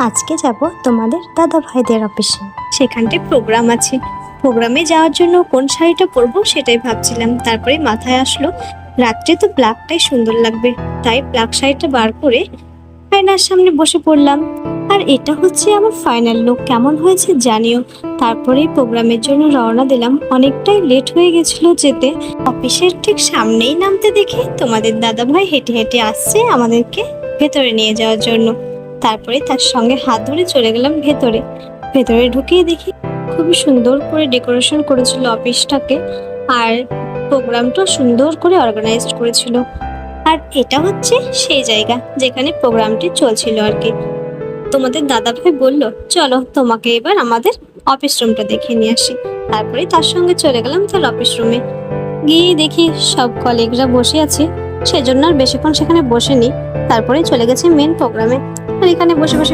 আজকে যাব তোমাদের দাদা ভাইদের অফিসে। সেখানটায় প্রোগ্রাম আছে। প্রোগ্রামে যাওয়ার জন্য কোন শাড়িটা পরবো সেটাই ভাবছিলাম। তারপরে মাথায় আসলো রাত্রে তো ব্ল্যাকটাই সুন্দর লাগবে, তাই ব্ল্যাক শাড়িটা বার করে আয়নার সামনে বসে পড়লাম। আর এটা হচ্ছে আমার ফাইনাল লুক, কেমন হয়েছে জানিও। তারপরেই প্রোগ্রামের জন্য রওনা দিলাম। অনেকটাই লেট হয়ে গেছিল যেতে। অফিসের ঠিক সামনেই নামতে দেখি তোমাদের দাদা ভাই হেঁটে হেঁটে আসছে আমাদেরকে ভেতরে নিয়ে যাওয়ার জন্য। তারপরে তার সঙ্গে হাত ধরে চলে গেলাম ভেতরে। ভেতরে ঢুকিয়ে দেখি খুবই সুন্দর করে ডেকোরেশন করেছিল অফিসটাকে, আর প্রোগ্রামটা সুন্দর করে অর্গানাইজড করেছিল। আর এটা হচ্ছে সেই জায়গা যেখানে প্রোগ্রামটি চলছিল আর কি। তোমাদের দাদা ভাই বললো চলো তোমাকে এবার আমাদের অফিস রুমটা দেখিয়ে নিয়ে আসি। তারপরে তার সঙ্গে চলে গেলাম তার অফিস রুমে। গিয়ে দেখি সব কলিগরা বসে আছে, সেজন্য আর বেশিক্ষণ সেখানে বসেনি। তারপরে চলে গেছে মেন প্রোগ্রামে। আর এখানে বসে বসে